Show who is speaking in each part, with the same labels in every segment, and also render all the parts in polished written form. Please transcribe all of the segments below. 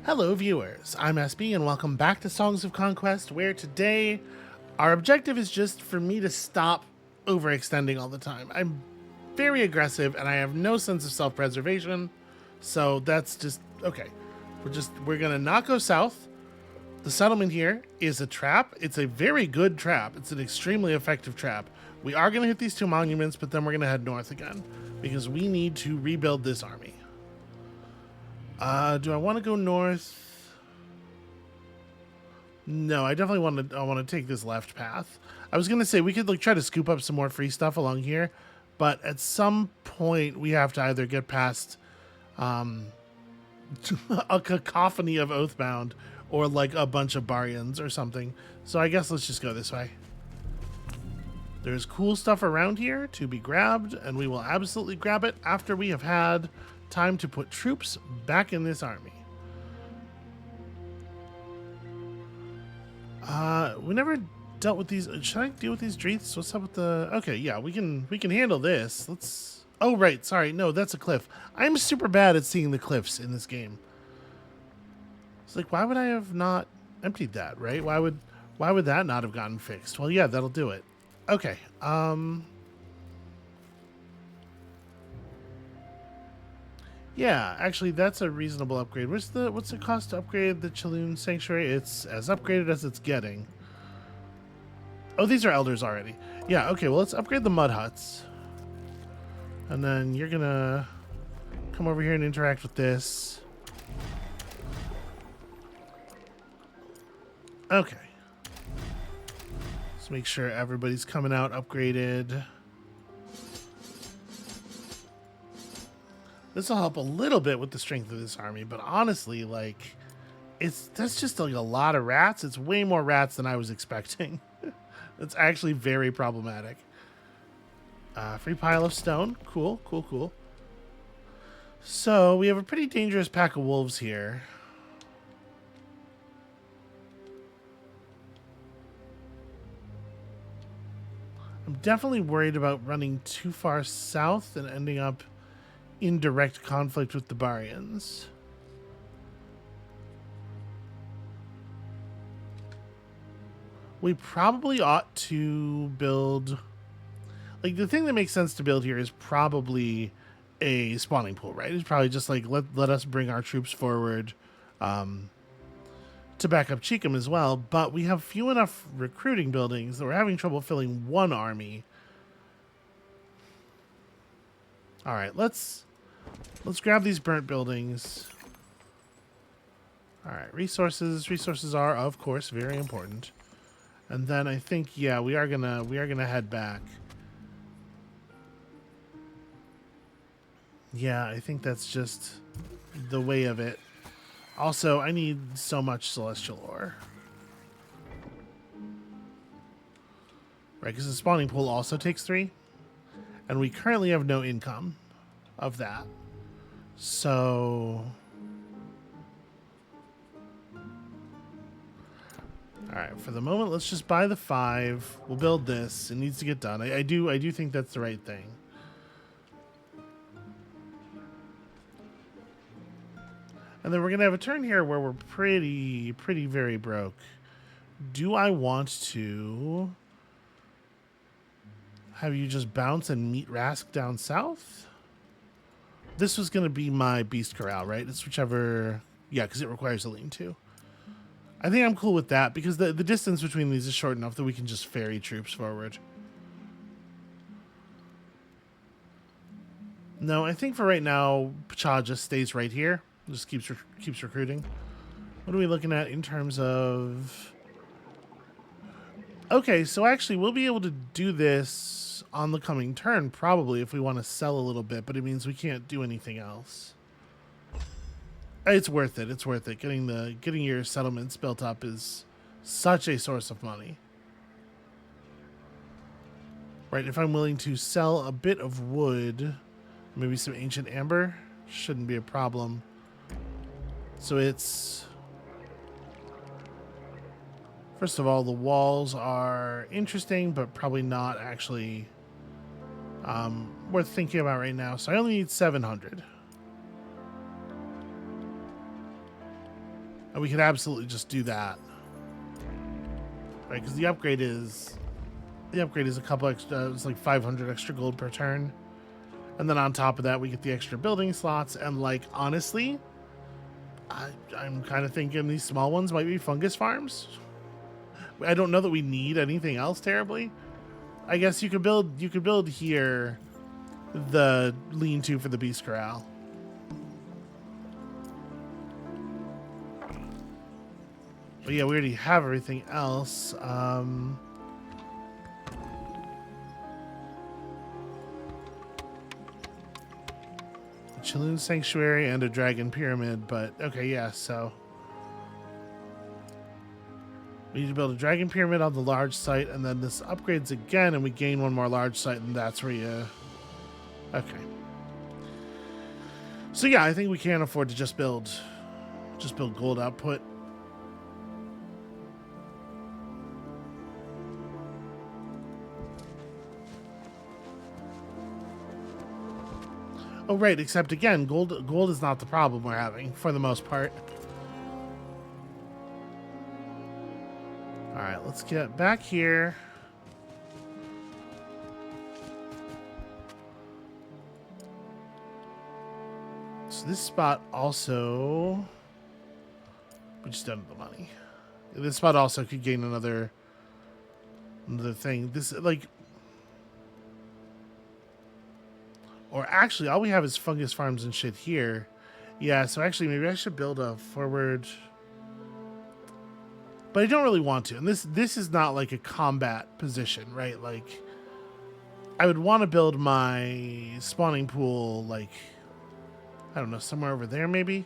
Speaker 1: Hello viewers, I'm SB and welcome back to Songs of Conquest, where today our objective is just for me to stop overextending all the time. I'm very aggressive and I have no sense of self-preservation, so that's just okay. We're gonna not go south. The settlement here is a trap. It's a very good trap. It's an extremely effective trap. We are gonna hit these two monuments, but then we're gonna head north again because we need to rebuild this army. Do I want to go north? No, I definitely want to. I want to take this left path. I was gonna say we could try to scoop up some more free stuff along here, but at some point we have to either get past a cacophony of Oathbound or like a bunch of Baryons or something. So I guess let's just go this way. There's cool stuff around here to be grabbed, and we will absolutely grab it after we have had time to put troops back in this army. We never dealt with these. Should I deal with these Dreaths? What's up with the... Okay, yeah, we can handle this. Let's... Oh, right. Sorry. No, that's a cliff. I'm super bad at seeing the cliffs in this game. It's like, why would I have not emptied that, right? Why would that not have gotten fixed? Well, yeah, that'll do it. Okay. Yeah, actually, that's a reasonable upgrade. What's the cost to upgrade the Chaloon Sanctuary? It's as upgraded as it's getting. Oh, these are elders already. Yeah, okay, well, let's upgrade the mud huts. And then you're gonna come over here and interact with this. Okay. Let's make sure everybody's coming out upgraded. This will help a little bit with the strength of this army, but honestly, like, that's just like a lot of rats. It's way more rats than I was expecting. It's actually very problematic. Free pile of stone. Cool, cool, cool. So we have a pretty dangerous pack of wolves here. I'm definitely worried about running too far south and ending up in direct conflict with the Baryons. We probably ought to build... Like, the thing that makes sense to build here is probably a spawning pool, right? It's probably just like, let us bring our troops forward to back up Cheekham as well, but we have few enough recruiting buildings that we're having trouble filling one army. All right, let's grab these burnt buildings. All right, resources. Resources are, of course, very important. And then I think, yeah, we are gonna head back. Yeah, I think that's just the way of it. Also, I need so much celestial ore. Right, because the spawning pool also takes 3. And we currently have no income of that. So... Alright, for the moment, let's just buy the 5. We'll build this. It needs to get done. I do think that's the right thing. And then we're going to have a turn here where we're pretty very broke. Do I want to have you just bounce and meet Rask down south? This was going to be my beast corral, right? It's whichever... Yeah, because it requires a lean-to. I think I'm cool with that because the distance between these is short enough that we can just ferry troops forward. No, I think for right now, Pacha just stays right here. Just keeps recruiting. What are we looking at in terms of... Okay, so actually we'll be able to do this on the coming turn, probably, if we want to sell a little bit, but it means we can't do anything else. It's worth it. It's worth it. Getting your settlements built up is such a source of money. Right, if I'm willing to sell a bit of wood, maybe some ancient amber, shouldn't be a problem. So it's... First of all, the walls are interesting, but probably not actually worth thinking about right now. So I only need 700. And we could absolutely just do that. Right, because the upgrade is a couple extra, it's like 500 extra gold per turn. And then on top of that, we get the extra building slots. And like, honestly, I'm kind of thinking these small ones might be fungus farms. I don't know that we need anything else terribly. I guess you could build here the lean-to for the beast corral. But yeah, we already have everything else. Chaloon Sanctuary and a Dragon Pyramid, but okay, yeah, so we need to build a Dragon Pyramid on the large site, and then this upgrades again, and we gain one more large site, and that's where you... Okay. So yeah, I think we can afford to just build gold output. Oh, right, except again, gold is not the problem we're having, for the most part. Alright, let's get back here. So this spot also... We just don't have the money. This spot also could gain another thing. This, like... Or actually, all we have is fungus farms and shit here. Yeah, so actually, maybe I should build a forward... But I don't really want to. And this is not like a combat position, right? Like, I would want to build my spawning pool, like, I don't know, somewhere over there maybe?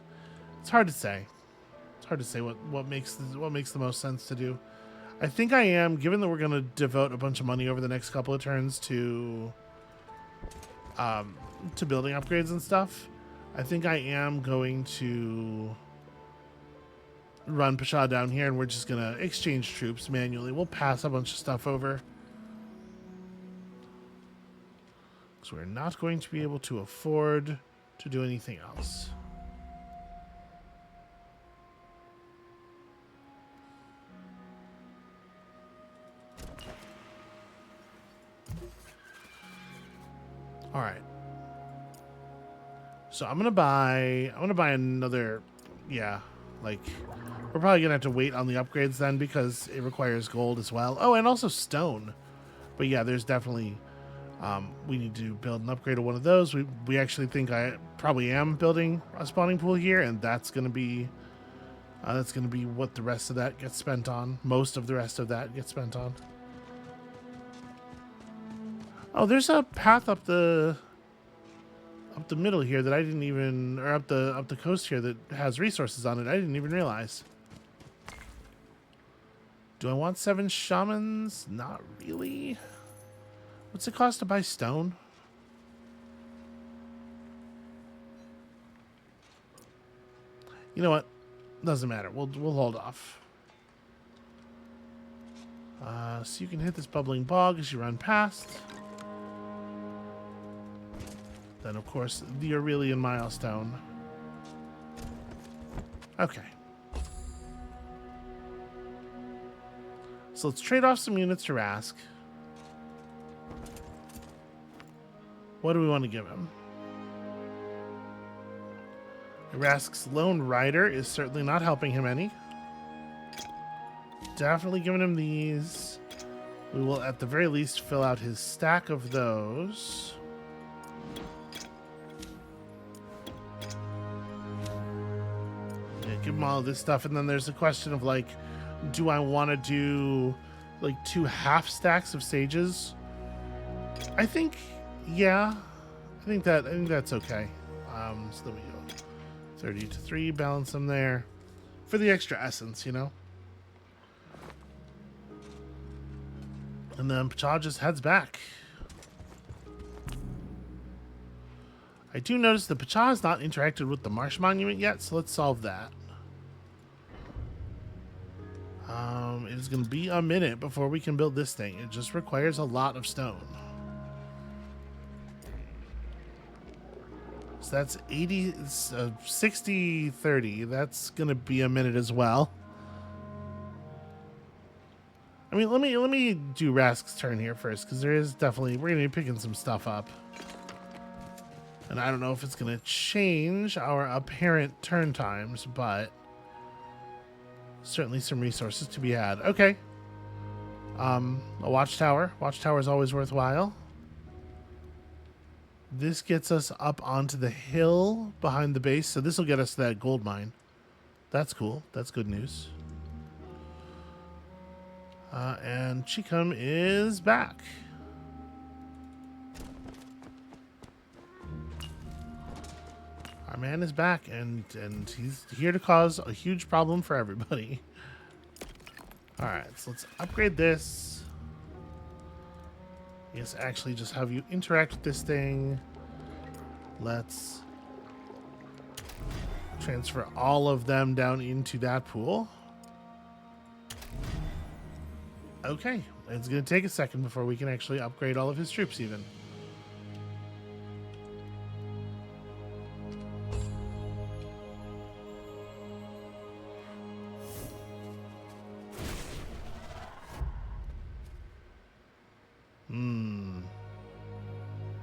Speaker 1: It's hard to say. It's hard to say what makes the most sense to do. I think I am, given that we're going to devote a bunch of money over the next couple of turns to building upgrades and stuff, I think I am going to run Pasha down here, and we're just going to exchange troops manually. We'll pass a bunch of stuff over, because we're not going to be able to afford to do anything else. All right. So I'm gonna buy another, yeah, like, we're probably gonna have to wait on the upgrades then, because it requires gold as well. Oh, and also stone. But yeah, there's definitely, we need to build an upgrade of one of those. We actually think I probably am building a spawning pool here, and that's gonna be what the rest of that gets spent on. Most of the rest of that gets spent on. Oh, there's a path up the middle here that I didn't even, or up the coast here that has resources on it. I didn't even realize. Do I want 7 shamans? Not really. What's it cost to buy stone? You know what? Doesn't matter. We'll hold off. So you can hit this bubbling bog as you run past. Then, of course, the Aurelian milestone. Okay. So let's trade off some units to Rask. What do we want to give him? Rask's Lone Rider is certainly not helping him any. Definitely giving him these. We will, at the very least, fill out his stack of those. Give him all of this stuff, and then there's a question of, like, do I want to do like 2 half stacks of sages? I think, yeah, I think that's okay. So there we go. 30 to 3, balance them there for the extra essence, you know. And then Pacha just heads back. I do notice that Pacha has not interacted with the Marsh Monument yet, so let's solve that. It is going to be a minute before we can build this thing. It just requires a lot of stone. So that's 80, 60, 30. That's going to be a minute as well. I mean, let me do Rask's turn here first, because there is definitely, we're going to be picking some stuff up. And I don't know if it's going to change our apparent turn times, but certainly some resources to be had. Okay. A watchtower. Watchtower is always worthwhile. This gets us up onto the hill behind the base, so this will get us to that gold mine. That's cool. That's good news. And Chikum is back. Our man is back, and he's here to cause a huge problem for everybody. All right, so let's upgrade this. Yes, actually just have you interact with this thing. Let's transfer all of them down into that pool. Okay, it's going to take a second before we can actually upgrade all of his troops even.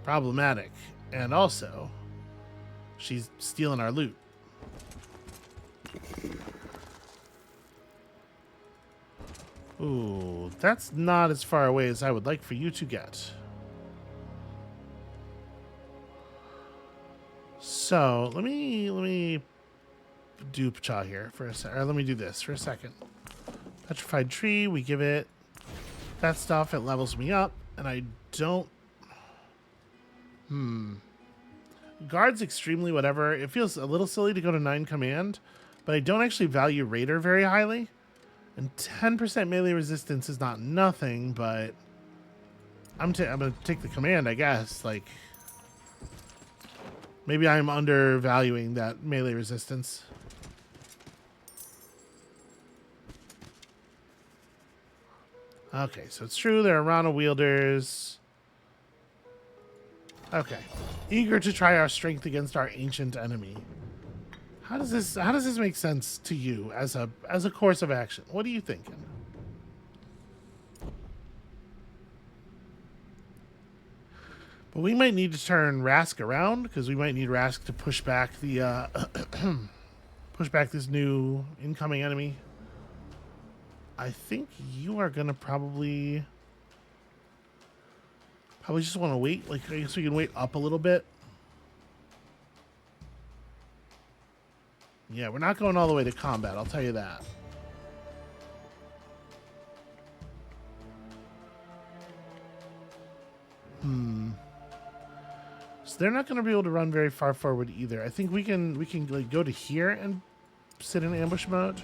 Speaker 1: Problematic. And also, she's stealing our loot. Ooh, that's not as far away as I would like for you to get. So let me do Pcha here for a second. Or let me do this for a second. Petrified tree, we give it that stuff. It levels me up, and I don't. Guard's extremely whatever. It feels a little silly to go to 9 command, but I don't actually value Raider very highly. And 10% melee resistance is not nothing, but I'm going to take the command, I guess. Like, maybe I'm undervaluing that melee resistance. Okay, so it's true. There are Rana wielders. Okay. Eager to try our strength against our ancient enemy. How does this make sense to you as a course of action? What are you thinking? But we might need to turn Rask around, because we might need Rask to push back the push back this new incoming enemy. I think you are gonna probably just want to wait. Like, I guess we can wait up a little bit. Yeah, we're not going all the way to combat, I'll tell you that. So they're not going to be able to run very far forward either. I think we can like go to here and sit in ambush mode.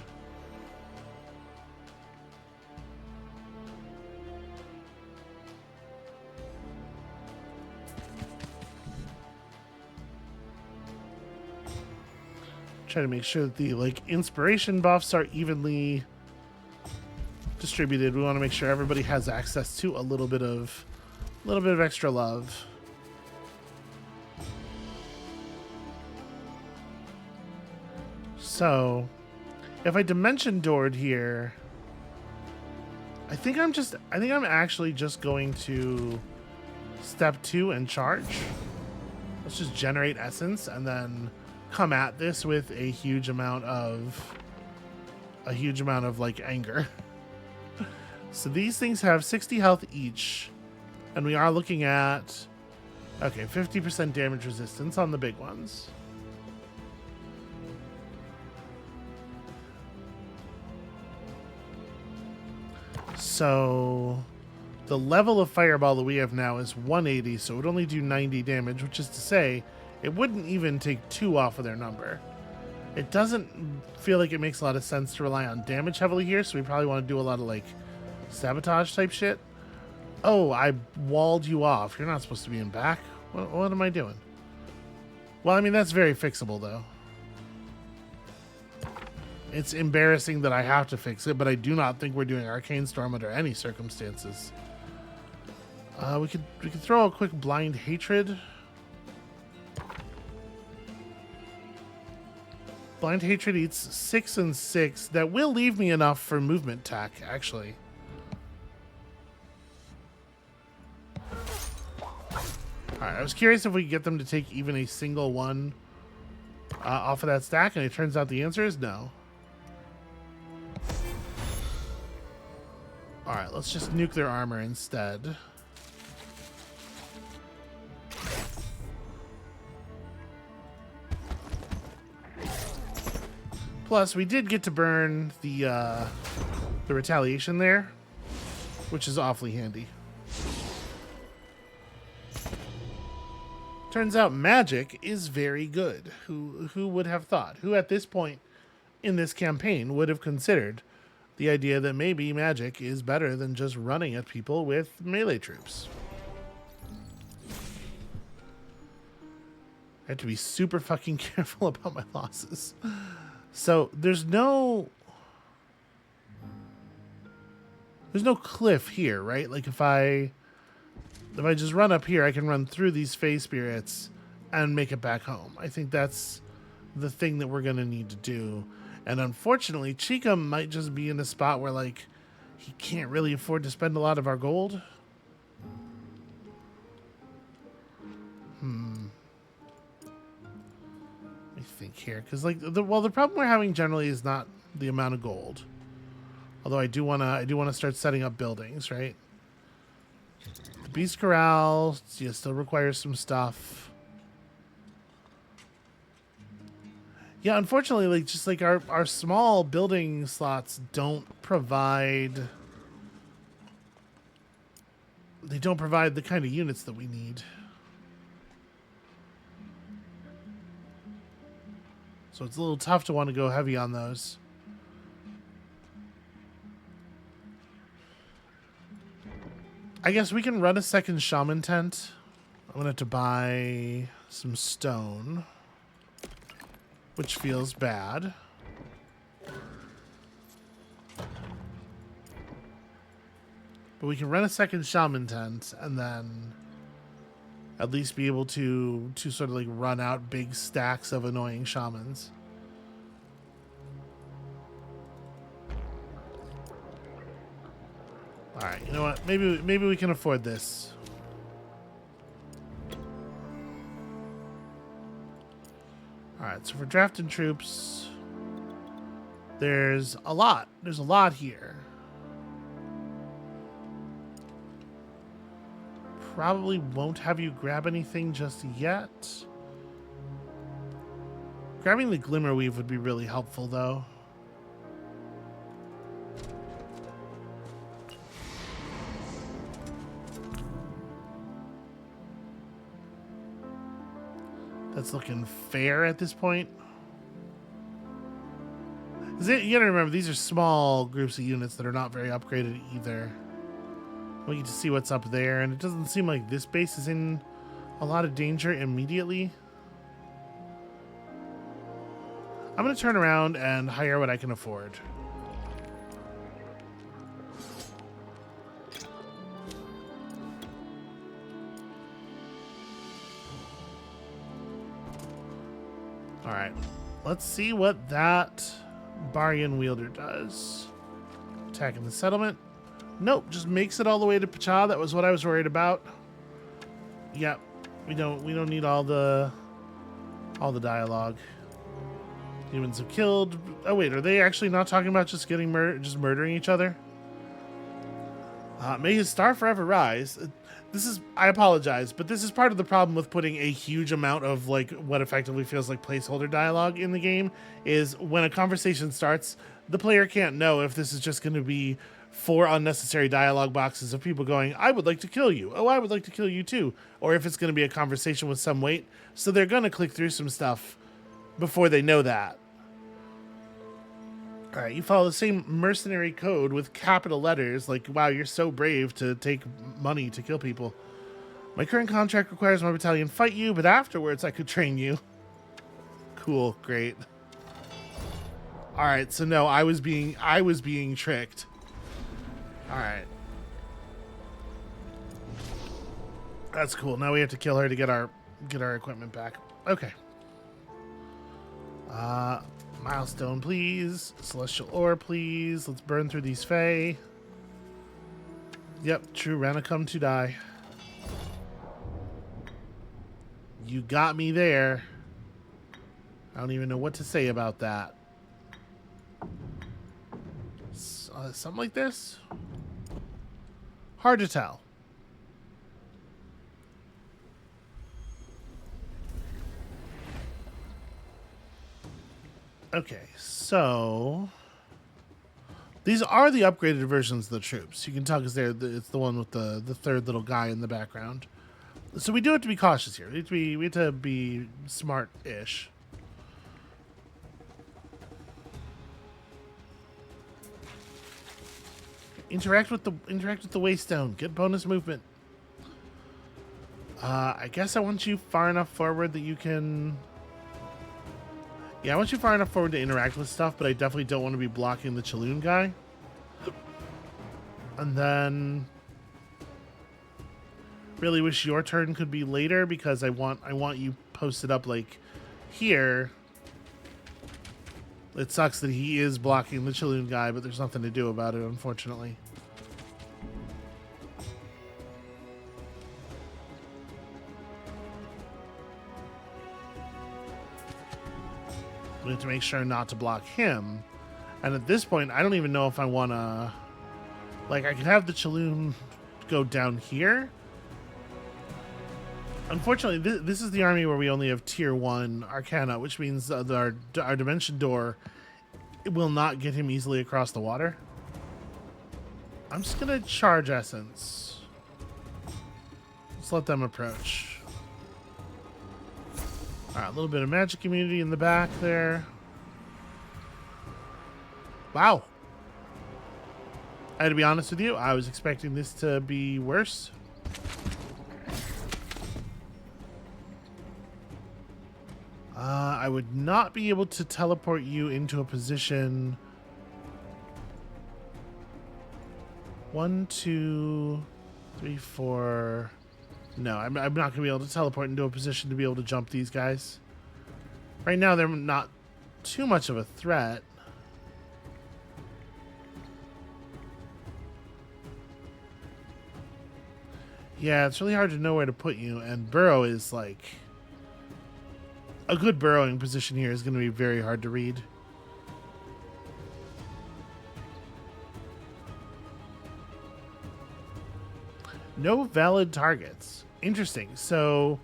Speaker 1: Try to make sure that the like inspiration buffs are evenly distributed. We want to make sure everybody has access to a little bit of extra love. So, if I dimension doored here, I think I'm actually just going to step 2 and charge. Let's just generate essence and then come at this with a huge amount of like anger. So these things have 60 health each, and we are looking at 50% damage resistance on the big ones. So the level of fireball that we have now is 180, so it would only do 90 damage, which is to say it wouldn't even take 2 off of their number. It doesn't feel like it makes a lot of sense to rely on damage heavily here, so we probably want to do a lot of like sabotage type shit. Oh, I walled you off. You're not supposed to be in back. What am I doing? Well, I mean, that's very fixable though. It's embarrassing that I have to fix it, but I do not think we're doing Arcane Storm under any circumstances. We could throw a quick Blind Hatred. Blind Hatred eats 6 and 6. That will leave me enough for movement tech, actually. Alright, I was curious if we could get them to take even a single one off of that stack, and it turns out the answer is no. Alright, let's just nuke their armor instead. Plus, we did get to burn the retaliation there, which is awfully handy. Turns out magic is very good. Who would have thought? Who at this point in this campaign would have considered the idea that maybe magic is better than just running at people with melee troops? I have to be super fucking careful about my losses. So there's no cliff here, right? Like if I just run up here, I can run through these Fey spirits and make it back home. I think that's the thing that we're going to need to do. And unfortunately, Chica might just be in a spot where, like, he can't really afford to spend a lot of our gold. Let me think here. Because, like, the problem we're having generally is not the amount of gold. Although I do wanna start setting up buildings, right? The Beast Corral, yeah, still requires some stuff. Yeah, unfortunately, like just like our small building slots don't provide. They don't provide the kind of units that we need. So it's a little tough to want to go heavy on those. I guess we can run a second shaman tent. I'm gonna have to buy some stone, which feels bad. But we can run a second shaman tent and then at least be able to sort of like run out big stacks of annoying shamans. All right, you know what? Maybe we can afford this. All right, so for drafting troops, there's a lot. There's a lot here. Probably won't have you grab anything just yet. Grabbing the Glimmer Weave would be really helpful, though. That's looking fair at this point. You gotta remember, these are small groups of units that are not very upgraded either. We get to see what's up there, and it doesn't seem like this base is in a lot of danger immediately. I'm gonna turn around and hire what I can afford. Alright, let's see what that bargain wielder does. Attacking the settlement. Nope, just makes it all the way to Pacha. That was what I was worried about. Yep, we don't need all the dialogue. Humans have killed. Oh wait, are they actually not talking about just getting murdering each other? May his star forever rise. I apologize, but this is part of the problem with putting a huge amount of like what effectively feels like placeholder dialogue in the game, is when a conversation starts, the player can't know if this is just going to be 4 unnecessary dialogue boxes of people going, I would like to kill you. Oh, I would like to kill you too. Or if it's going to be a conversation with some weight. So they're going to click through some stuff before they know that. All right, you follow the same mercenary code with capital letters, like, wow, you're so brave to take money to kill people. My current contract requires my battalion fight you, but afterwards I could train you. Cool, great. All right, so no, I was being tricked. All right. That's cool. Now we have to kill her to get our equipment back. Okay. Milestone, please. Celestial ore, please. Let's burn through these Fae. Yep, true. Rana come to die. You got me there. I don't even know what to say about that. Something like this? Hard to tell. Okay, so these are the upgraded versions of the troops. You can tell because it's the one with the third little guy in the background. So we do have to be cautious here. We have to be smart-ish. Interact with the waystone. Get bonus movement. I guess I want you far enough forward that you can. Yeah, I want you far enough forward to interact with stuff, but I definitely don't want to be blocking the Chaloon guy. And then, really wish your turn could be later because I want you posted up like here. It sucks that he is blocking the Chaloon guy, but there's nothing to do about it, unfortunately. We have to make sure not to block him. And at this point, I don't even know if I want to. Like, I could have the Chaloon go down here. Unfortunately, this is the army where we only have tier 1 Arcana, which means our dimension door will not get him easily across the water. I'm just going to charge Essence. Let's let them approach. Alright, a little bit of magic immunity in the back there. Wow. I had to be honest with you, I was expecting this to be worse. I would not be able to teleport you into a position. 1, 2, 3, 4. No, I'm not going to be able to teleport into a position to be able to jump these guys. Right now, they're not too much of a threat. Yeah, it's really hard to know where to put you, and burrow is like... A good burrowing position here is going to be very hard to read. No valid targets. Interesting. So,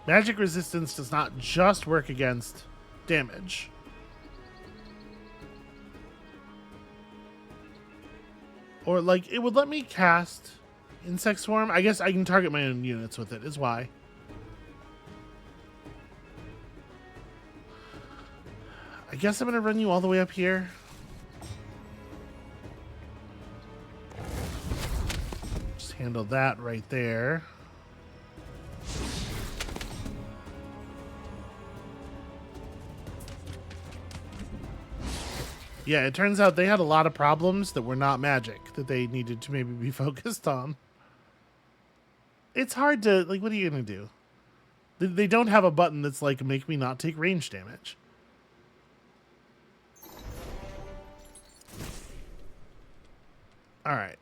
Speaker 1: magic resistance does not just work against damage. Or, like, it would let me cast Insect Swarm. I guess I can target my own units with it, is why. I guess I'm going to run you all the way up here. Just handle that right there. Yeah, it turns out they had a lot of problems that were not magic that they needed to maybe be focused on. It's hard to, like, what are you going to do? They don't have a button that's like, make me not take range damage. Alright.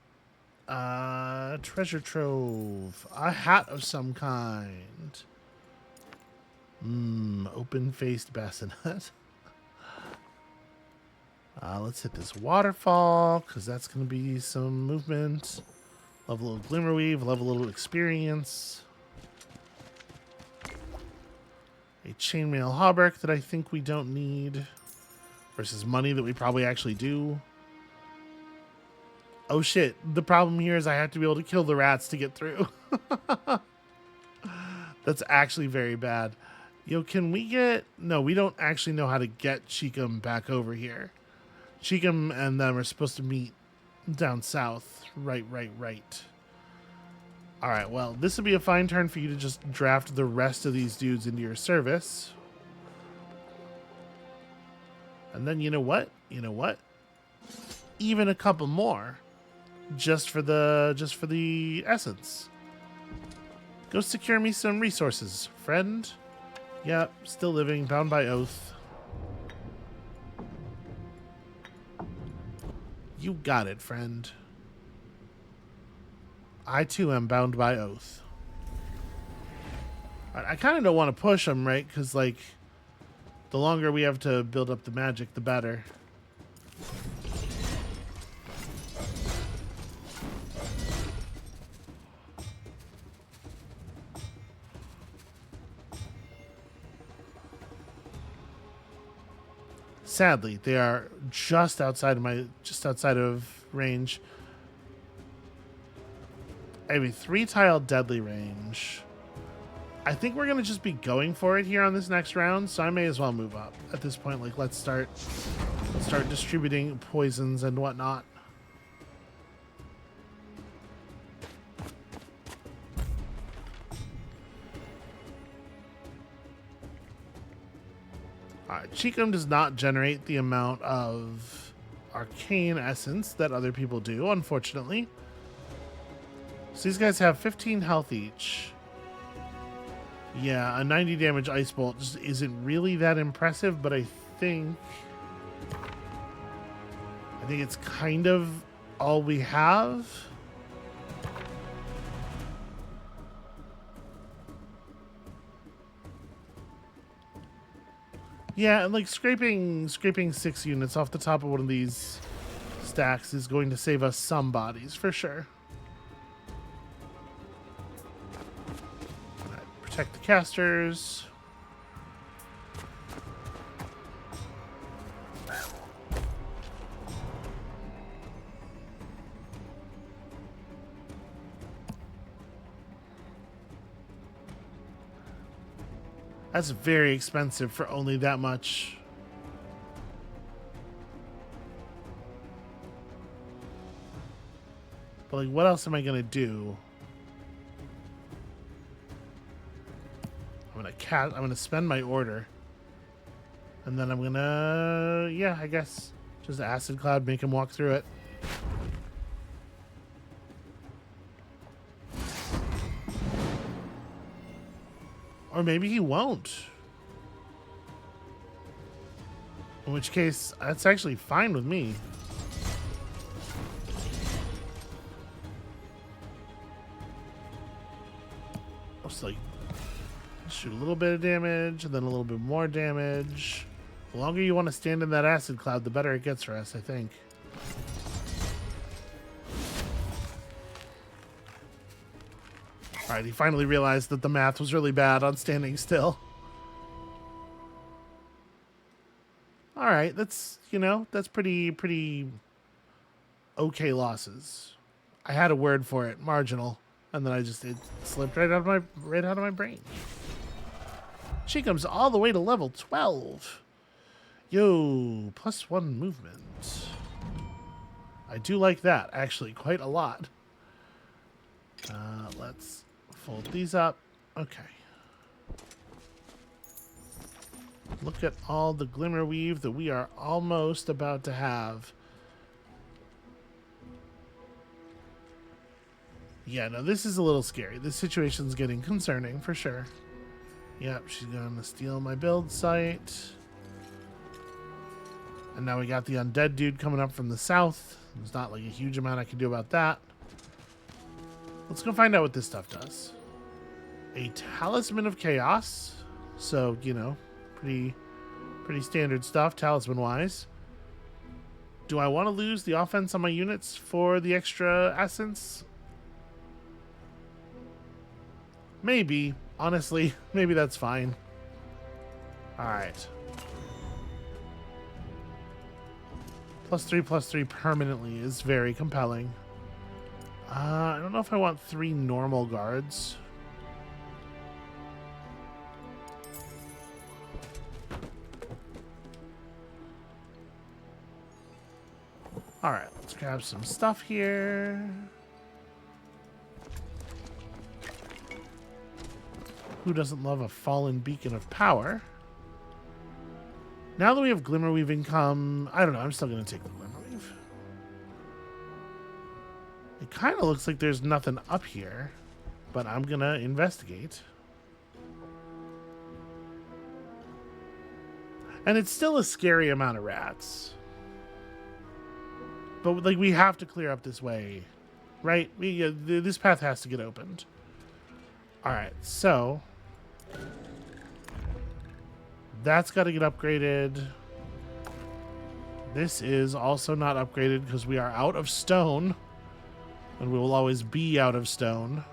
Speaker 1: Treasure trove. A hat of some kind. Open-faced bassinet. Let's hit this waterfall, because that's going to be some movement. Love a little Glimmerweave, love a little experience. A chainmail hauberk that I think we don't need. Versus money that we probably actually do. Oh shit, the problem here is I have to be able to kill the rats to get through. That's actually very bad. Yo, can we get... No, we don't actually know how to get Cheekum back over here. Cheekum and them are supposed to meet down south. Right. Alright, well, this would be a fine turn for you to just draft the rest of these dudes into your service. And then you know what? Even a couple more. Just for the essence. Go secure me some resources, friend. Yep, still living, bound by oath. You got it, friend. I too am bound by oath. I kind of don't want to push them, right? Because, like, the longer we have to build up the magic, the better. Sadly, they are just outside of range. I have a 3-tile deadly range. I think we're gonna just be going for it here on this next round, so I may as well move up at this point. Like, let's start distributing poisons and whatnot. Cheekum does not generate the amount of arcane essence that other people do, unfortunately. So these guys have 15 health each. Yeah, a 90 damage ice bolt just isn't really that impressive, but I think it's kind of all we have. Yeah, and like scraping 6 units off the top of one of these stacks is going to save us some bodies for sure. All right, protect the casters. That's very expensive for only that much. But like, what else am I gonna do? I'm gonna spend my order. And then I'm gonna, yeah, I guess just acid cloud, make him walk through it. Or maybe he won't. In which case, that's actually fine with me. Just like shoot a little bit of damage and then a little bit more damage. The longer you want to stand in that acid cloud, the better it gets for us, I think. All right, he finally realized that the math was really bad on standing still. All right, that's, you know, that's pretty okay losses. I had a word for it, marginal, and then it slipped right out of my brain. She comes all the way to level 12. Yo, +1 movement. I do like that, actually, quite a lot. Let's fold these up. Okay. Look at all the glimmer weave that we are almost about to have. Yeah, no, this is a little scary. This situation's getting concerning for sure. Yep, she's gonna steal my build site. And now we got the undead dude coming up from the south. There's not like a huge amount I can do about that. Let's go find out what this stuff does. A Talisman of Chaos. So, you know, pretty standard stuff, talisman-wise. Do I want to lose the offense on my units for the extra essence? Maybe. Honestly, maybe that's fine. Alright. +3/+3 permanently is very compelling. I don't know if I want 3 normal guards. Alright, let's grab some stuff here. Who doesn't love a fallen beacon of power? Now that we have Glimmerweave income, I don't know, I'm still going to take the Glimmerweave. It kind of looks like there's nothing up here, but I'm going to investigate. And it's still a scary amount of rats. But like we have to clear up this way, right? This path has to get opened. All right, so that's got to get upgraded. This is also not upgraded because we are out of stone, and we will always be out of stone.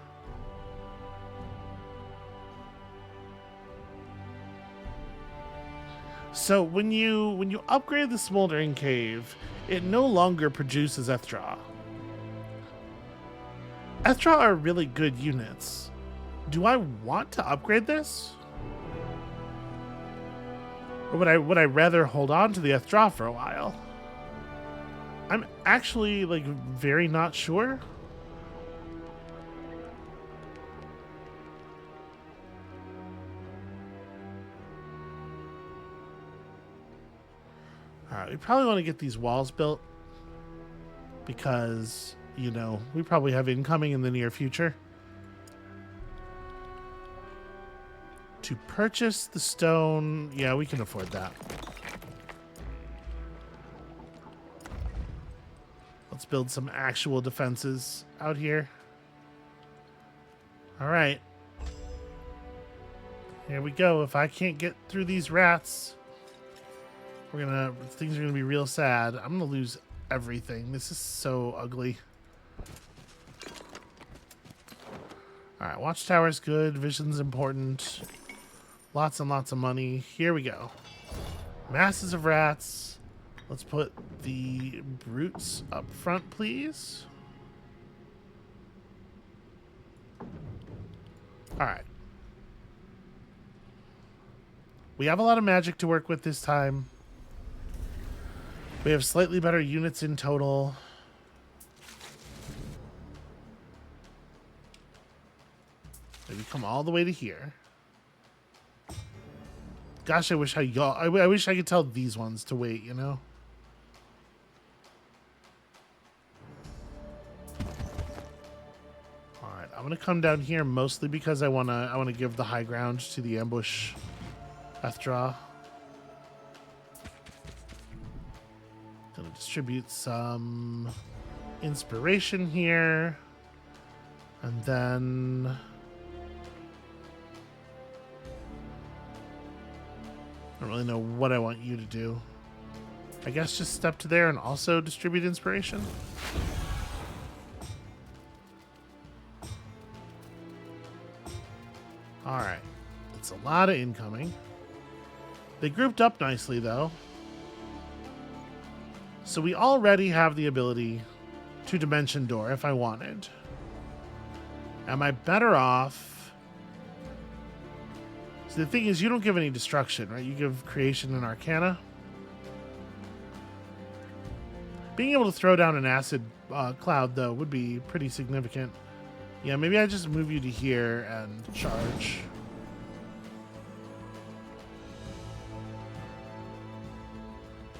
Speaker 1: So when you upgrade the Smoldering Cave, it no longer produces Ethdraw. Ethdraw are really good units. Do I want to upgrade this? Or would I rather hold on to the Ethdraw for a while? I'm actually like very not sure. Alright, we probably want to get these walls built because, you know, we probably have incoming in the near future. To purchase the stone, yeah, we can afford that. Let's build some actual defenses out here. All right. Here we go. If I can't get through these rats, things are gonna be real sad. I'm gonna lose everything. This is so ugly. All right, watchtower's good. Vision's important. Lots and lots of money. Here we go. Masses of rats. Let's put the brutes up front, please. All right. We have a lot of magic to work with this time. We have slightly better units in total. Maybe come all the way to here. Gosh, I wish I wish I could tell these ones to wait, you know? Alright, I'm gonna come down here mostly because I wanna give the high ground to the ambush Ethdraw. Gonna distribute some inspiration here. And then I don't really know what I want you to do. I guess just step to there and also distribute inspiration. All right. It's a lot of incoming. They grouped up nicely, though. So we already have the ability to Dimension Door if I wanted. Am I better off? So the thing is, you don't give any destruction, right? You give creation and arcana. Being able to throw down an acid cloud, though, would be pretty significant. Yeah, maybe I just move you to here and charge.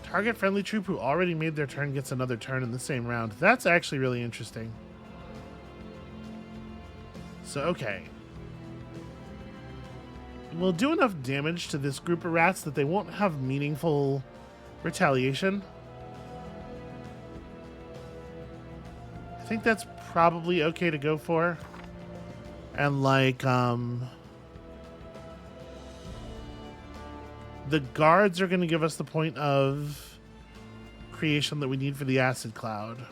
Speaker 1: Target friendly troop who already made their turn gets another turn in the same round. That's actually really interesting. So, okay. We'll do enough damage to this group of rats that they won't have meaningful retaliation. I think that's probably okay to go for. And like, the guards are going to give us the point of creation that we need for the acid cloud.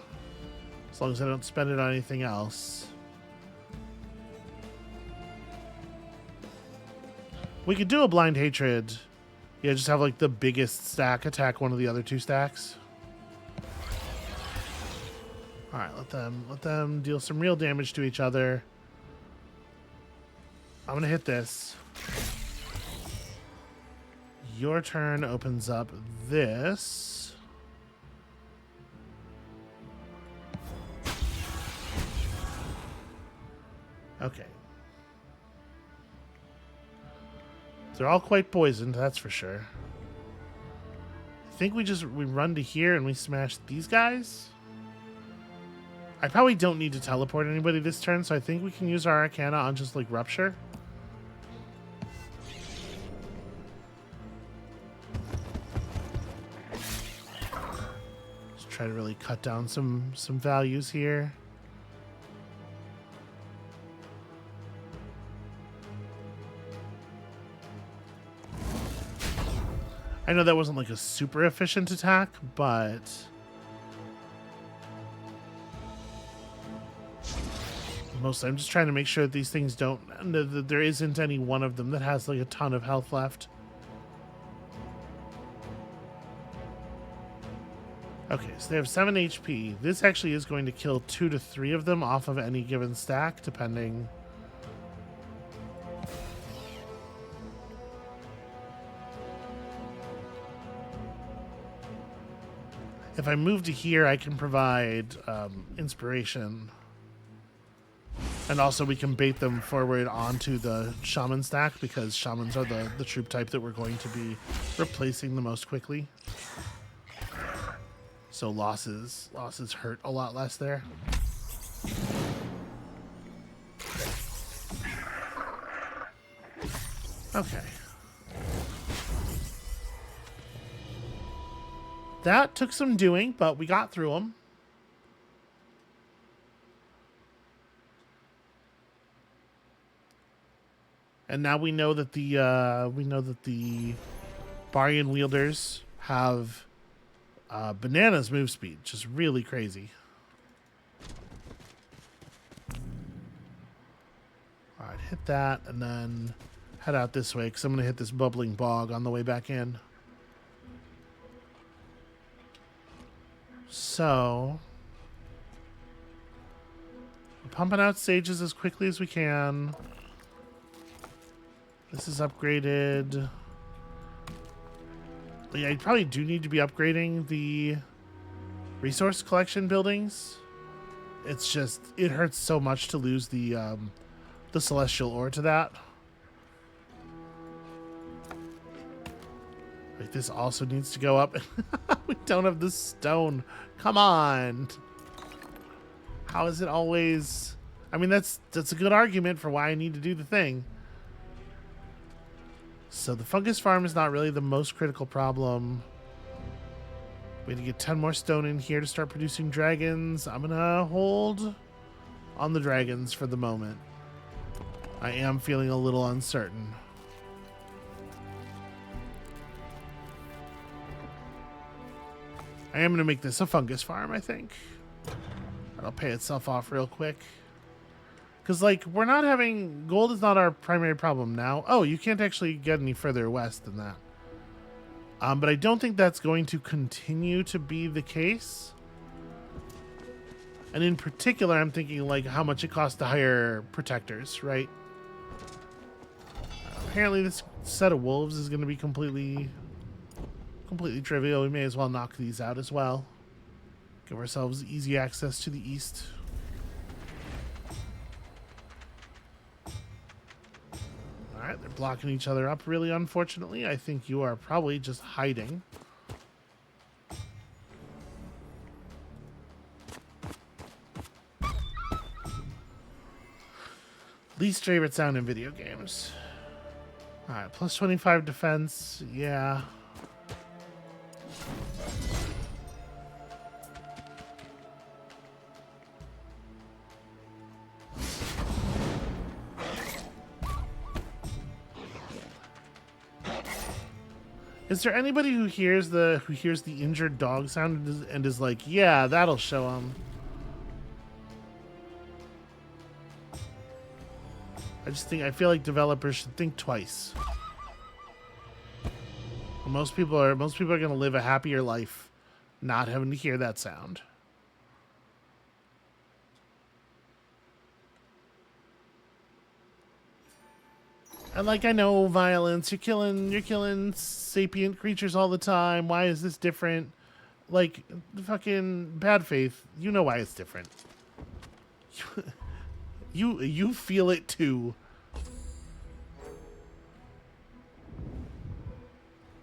Speaker 1: As long as I don't spend it on anything else. We could do a blind hatred. Yeah, just have like the biggest stack attack one of the other two stacks. All right, let them deal some real damage to each other. I'm gonna hit this. Your turn opens up this. Okay. They're all quite poisoned, that's for sure. I think we run to here and we smash these guys. I probably don't need to teleport anybody this turn, so I think we can use our Arcana on just like Rupture. Let's Try to really cut down some values here. I know that wasn't like a super efficient attack, but mostly I'm just trying to make sure that these things don't, that there isn't any one of them that has like a ton of health left. Okay, so they have 7 HP. This actually is going to kill 2 to 3 of them off of any given stack, depending. If I move to here, I can provide inspiration. And also we can bait them forward onto the shaman stack, because shamans are the troop type that we're going to be replacing the most quickly. So losses hurt a lot less there. Okay. That took some doing, but we got through them. And now we know that the Barian wielders have bananas move speed, just really crazy. All right, hit that and then head out this way, because I'm going to hit this bubbling bog on the way back in. So we're pumping out stages as quickly as we can. This is upgraded. Yeah, I probably do need to be upgrading the resource collection buildings. It's just, it hurts so much to lose the celestial ore to that. Like, this also needs to go up. We don't have the stone. Come on. How is it always? I mean, that's a good argument for why I need to do the thing. So the fungus farm is not really the most critical problem. We need to get 10 more stone in here to start producing dragons. I'm gonna hold on the dragons for the moment. I am feeling a little uncertain. I am gonna make this a fungus farm, I think. That'll pay itself off real quick. Because, like, we're not having... Gold is not our primary problem now. Oh, you can't actually get any further west than that. But I don't think that's going to continue to be the case. And in particular, I'm thinking, like, how much it costs to hire protectors, right? Apparently, this set of wolves is going to be completely trivial. We may as well knock these out as well. Give ourselves easy access to the east. Alright, they're blocking each other up really unfortunately. I think you are probably just hiding. Least favorite sound in video games. Alright, plus 25 defense. Yeah. Is there anybody who hears the injured dog sound and is like, yeah, that'll show them? I feel like developers should think twice. Most people are going to live a happier life not having to hear that sound. And like, I know violence, you're killing sapient creatures all the time. Why is this different? Like, fucking bad faith, you know why it's different. You feel it too.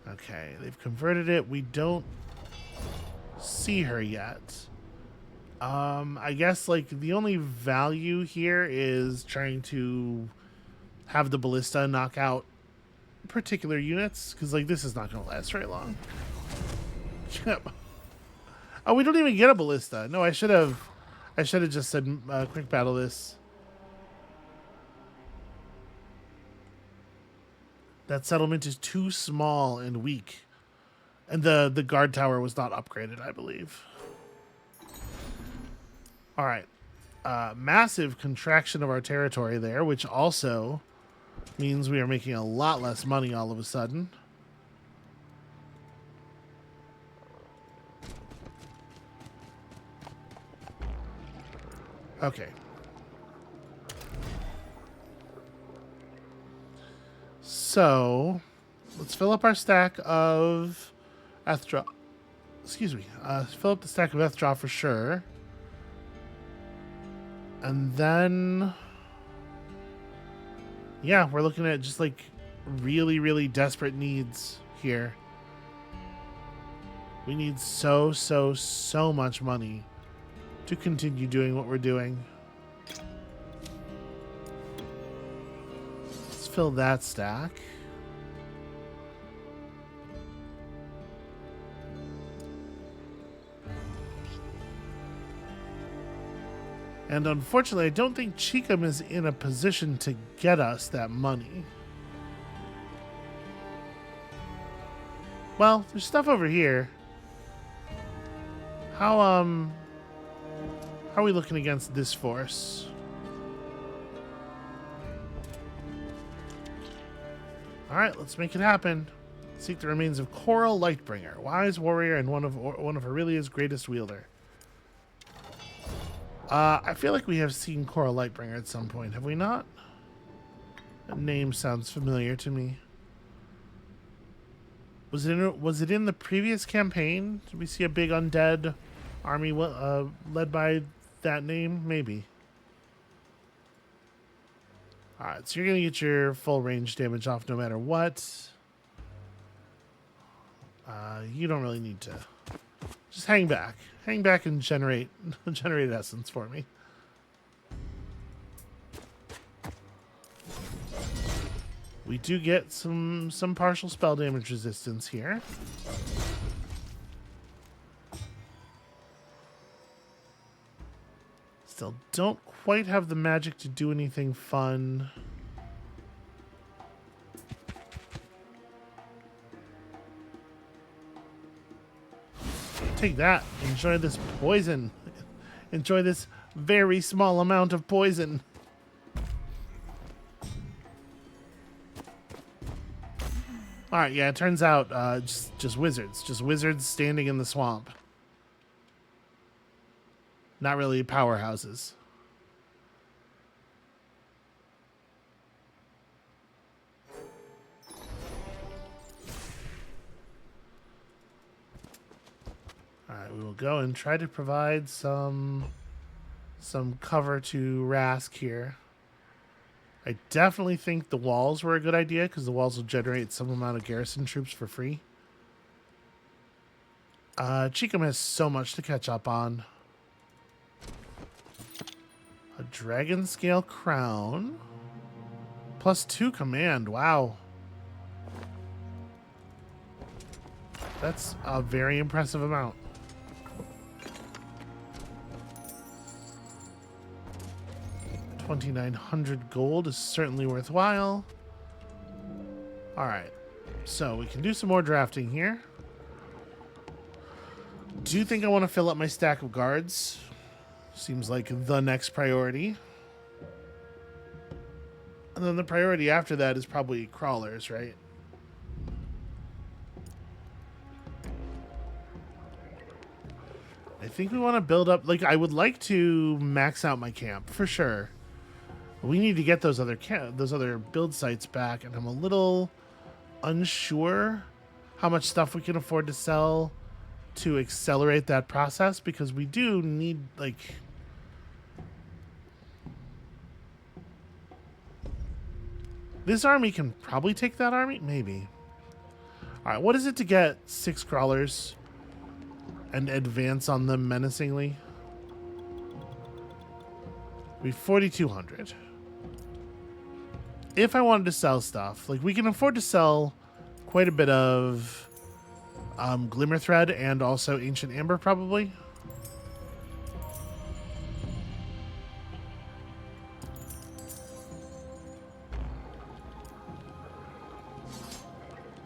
Speaker 1: Okay, they've converted it. We don't see her yet. I guess like the only value here is trying to have the ballista knock out particular units, because like this is not going to last very long. Oh, we don't even get a ballista. No, I should have just said quick battle this. That settlement is too small and weak. And the guard tower was not upgraded, I believe. All right. Massive contraction of our territory there, which also means we are making a lot less money all of a sudden. Okay. So, let's fill up our stack of Ethdraw. Excuse me. Fill up the stack of Ethdraw for sure. And then... yeah, we're looking at just like really, really desperate needs here. We need so much money to continue doing what we're doing. Let's fill that stack. And unfortunately, I don't think Cheekham is in a position to get us that money. Well, there's stuff over here. How are we looking against this force? Alright, let's make it happen. Seek the remains of Coral Lightbringer, wise warrior and one of Aurelia's greatest wielder. I feel like we have seen Coral Lightbringer at some point, have we not? That name sounds familiar to me. Was it in the previous campaign? Did we see a big undead army led by that name? Maybe. Alright, so you're going to get your full range damage off no matter what. You don't really need to. Just hang back. Hang back and generate essence for me. We do get some partial spell damage resistance here. Still don't quite have the magic to do anything fun. Take that. Enjoy this poison. Enjoy this very small amount of poison. Alright, yeah, it turns out just wizards. Just wizards standing in the swamp. Not really powerhouses. Alright, we will go and try to provide some cover to Rask here. I definitely think the walls were a good idea because the walls will generate some amount of garrison troops for free. Cheekham has so much to catch up on. A dragon scale crown. +2 command. Wow. That's a very impressive amount. $2,900 gold is certainly worthwhile. Alright. So we can do some more drafting here. Do you think I want to fill up my stack of guards? Seems like the next priority. And then the priority after that is probably crawlers, right? I think we want to build up... like, I would like to max out my camp, for sure. We need to get those other build sites back, and I'm a little unsure how much stuff we can afford to sell to accelerate that process, because we do need, like... this army can probably take that army? Maybe. Alright, what is it to get 6 crawlers and advance on them menacingly? Be 4,200. If I wanted to sell stuff, like, we can afford to sell quite a bit of Glimmer Thread and also Ancient Amber, probably.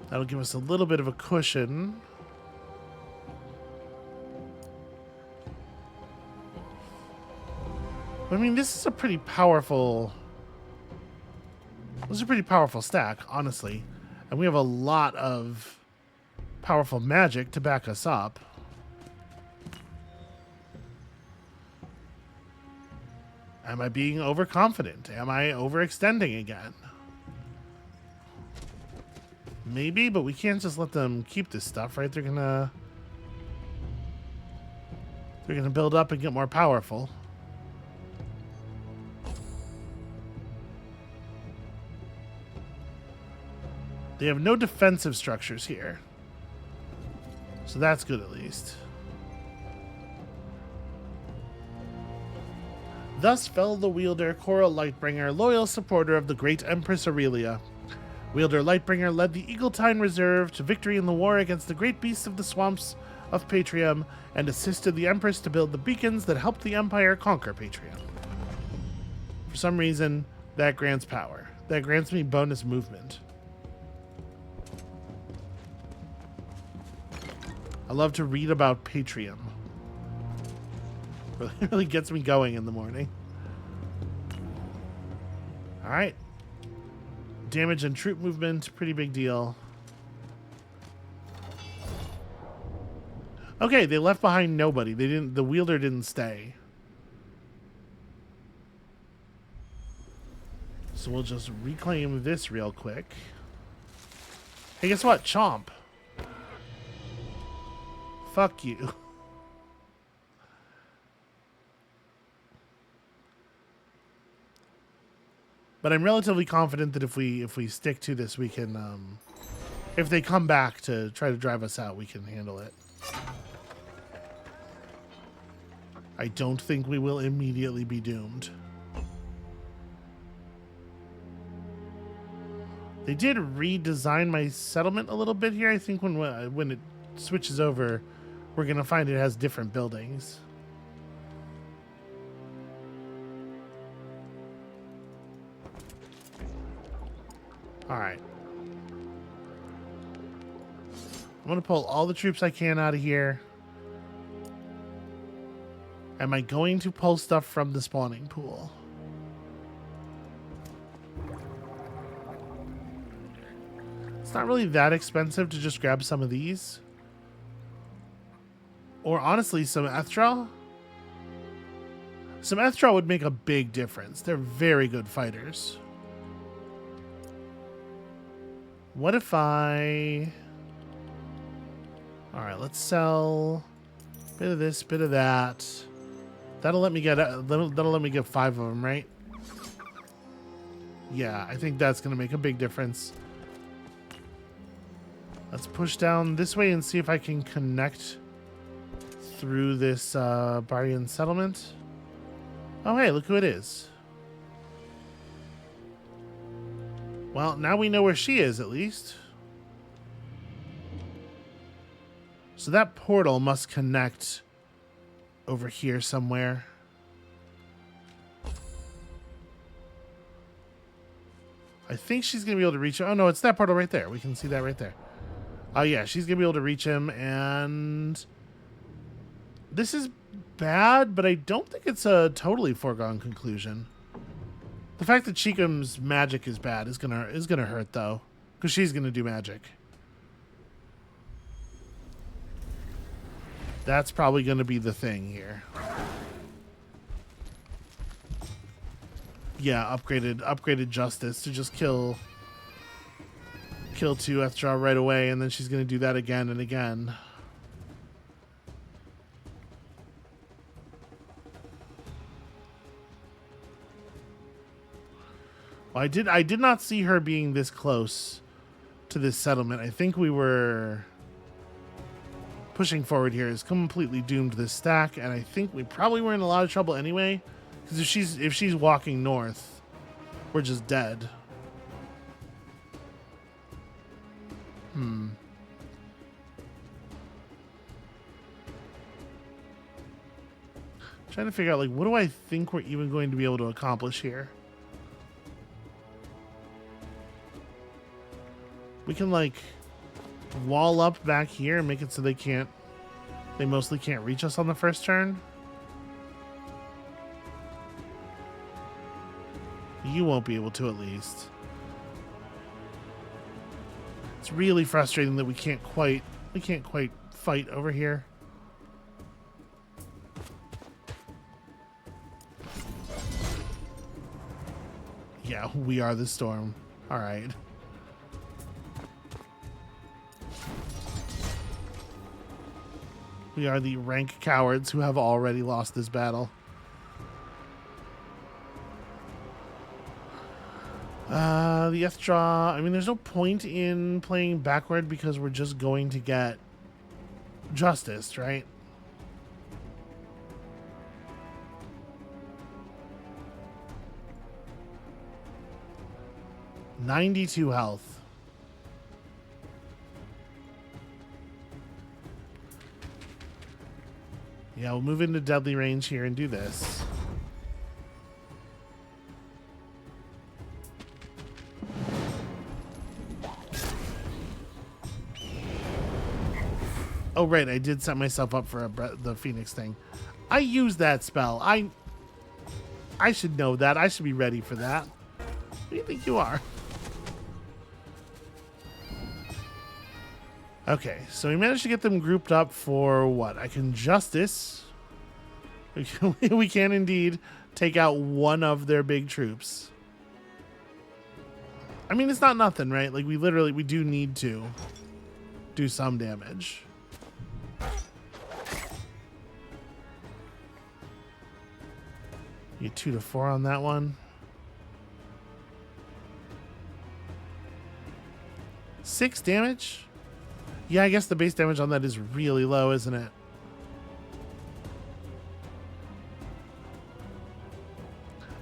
Speaker 1: That'll give us a little bit of a cushion. I mean, this is a pretty powerful... This is a pretty powerful stack, honestly. And we have a lot of powerful magic to back us up. Am I being overconfident? Am I overextending again? Maybe, but we can't just let them keep this stuff, right? They're gonna build up and get more powerful. They have no defensive structures here. So that's good, at least. Thus fell the wielder, Coral Lightbringer, loyal supporter of the great Empress Aurelia. Wielder Lightbringer led the Eagletine Reserve to victory in the war against the great beasts of the swamps of Patrium and assisted the Empress to build the beacons that helped the Empire conquer Patrium. For some reason, that grants power. That grants me bonus movement. I love to read about Patrium. It really gets me going in the morning. Alright. Damage and troop movement, pretty big deal. Okay, they left behind nobody. The wielder didn't stay. So we'll just reclaim this real quick. Hey, guess what? Chomp. Fuck you. But I'm relatively confident that if we stick to this, we can, if they come back to try to drive us out, we can handle it. I don't think we will immediately be doomed. They did redesign my settlement a little bit here. I think when it switches over, we're going to find it has different buildings. All right. I'm going to pull all the troops I can out of here. Am I going to pull stuff from the spawning pool? It's not really that expensive to just grab some of these. Or honestly, some Ethdraw. Some Ethdraw would make a big difference. They're very good fighters. What if I... Alright, let's sell a bit of this, bit of that. That'll let me get 5 of them, right? Yeah, I think that's going to make a big difference. Let's push down this way and see if I can connect through this Barian settlement. Oh, hey, look who it is. Well, now we know where she is, at least. So that portal must connect over here somewhere. I think she's going to be able to reach... Oh, no, it's that portal right there. We can see that right there. Oh, yeah, she's going to be able to reach him, and... This is bad, but I don't think it's a totally foregone conclusion. The fact that Chikum's magic is bad is gonna hurt, though, because she's gonna do magic. That's probably gonna be the thing here. Yeah, upgraded justice to just kill 2 Ethdraw right away, and then she's gonna do that again and again. Well, I did not see her being this close to this settlement. I think we were pushing forward here has completely doomed this stack, and I think we probably were in a lot of trouble anyway. Because if she's walking north, we're just dead. Trying to figure out, like, what do I think we're even going to be able to accomplish here? We can, like, wall up back here and make it so they mostly can't reach us on the first turn. You won't be able to, at least. It's really frustrating that we can't quite fight over here. Yeah, we are the storm. All right. We are the rank cowards who have already lost this battle. The F draw. I mean, there's no point in playing backward because we're just going to get justice, right? $92 health. Yeah, we'll move into deadly range here and do this. Oh, right, I did set myself up for the Phoenix thing. I used that spell. I should know that. I should be ready for that. What do you think you are? Okay, so we managed to get them grouped up for what? I can justice. We can indeed take out one of their big troops. I mean, it's not nothing, right? Like, we do need to do some damage. You 2 to 4 on that one. 6 damage? Yeah, I guess the base damage on that is really low, isn't it?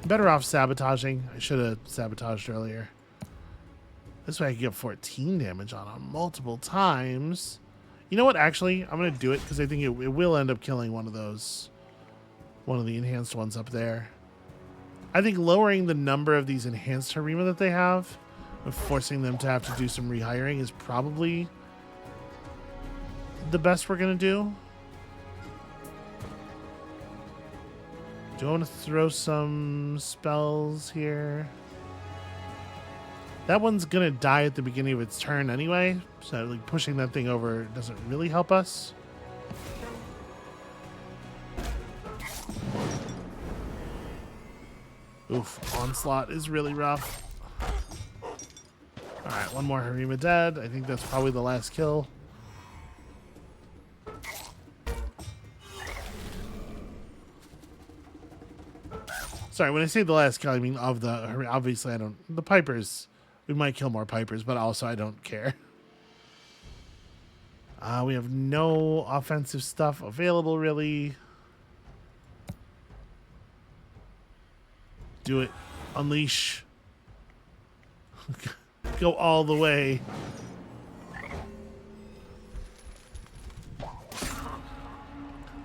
Speaker 1: Better off sabotaging. I should have sabotaged earlier. This way I can get 14 damage on him multiple times. You know what? Actually, I'm going to do it because I think it will end up killing one of those. One of the enhanced ones up there. I think lowering the number of these enhanced Harima that they have and forcing them to have to do some rehiring is probably the best we're going to do. Do I want to throw some spells here? That one's going to die at the beginning of its turn anyway, so like pushing that thing over doesn't really help us. Oof, Onslaught is really rough. Alright, one more Harima dead. I think that's probably the last kill. Sorry, when I say the last kill, I mean of the... Obviously, I don't... The Pipers... We might kill more Pipers, but also I don't care. We have no offensive stuff available, really. Do it. Unleash. Go all the way.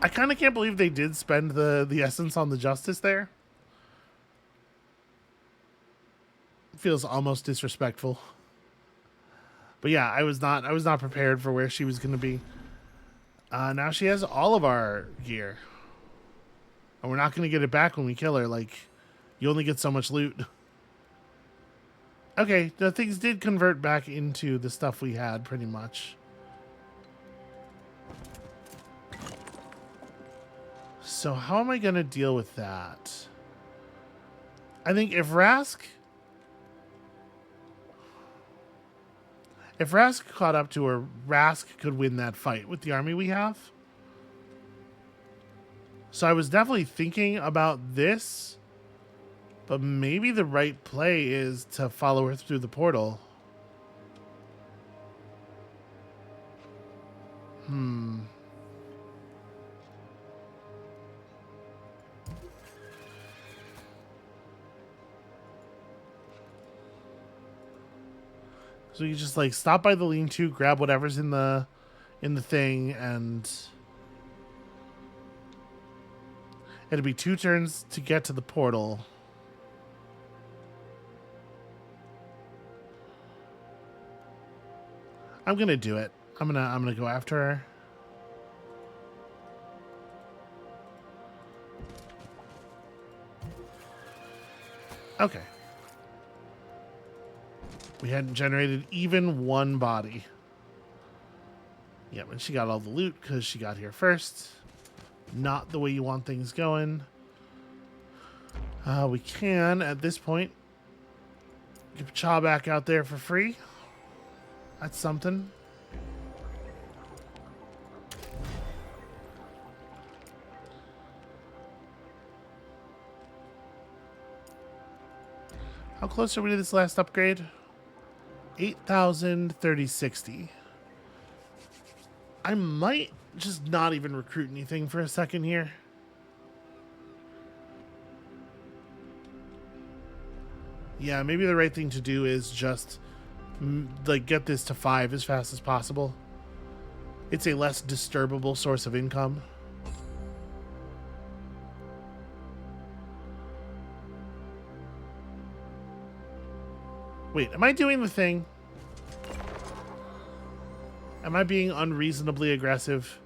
Speaker 1: I kind of can't believe they did spend the essence on the justice there. Feels almost disrespectful. But yeah, I was not prepared for where she was going to be. Now she has all of our gear. And we're not going to get it back when we kill her. Like, you only get so much loot. Okay, the things did convert back into the stuff we had, pretty much. So how am I going to deal with that? I think if Rask caught up to her, Rask could win that fight with the army we have. So I was definitely thinking about this, but maybe the right play is to follow her through the portal. So you just like stop by the lean-to, grab whatever's in the thing, and It'll be 2 turns to get to the portal. I'm gonna do it. I'm gonna go after her. Okay. We hadn't generated even 1 body. Yep, and she got all the loot because she got here first. Not the way you want things going. We can, at this point, get Cha back out there for free. That's something. How close are we to this last upgrade? 8,000, 3060. I might just not even recruit anything for a second here. Yeah, maybe the right thing to do is just like get this to 5 as fast as possible. It's a less disturbable source of income. Wait, am I doing the thing? Am I being unreasonably aggressive?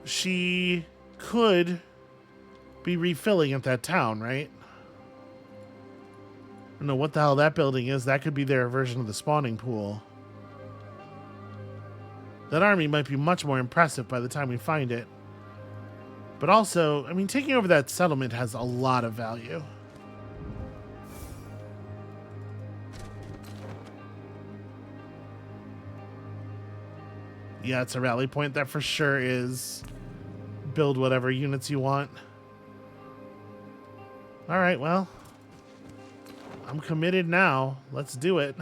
Speaker 1: She could be refilling at that town, right? I don't know what the hell that building is. That could be their version of the spawning pool. That army might be much more impressive by the time we find it. But also, I mean, taking over that settlement has a lot of value. Yeah, it's a rally point. That for sure is build whatever units you want. All right, well, I'm committed now. Let's do it.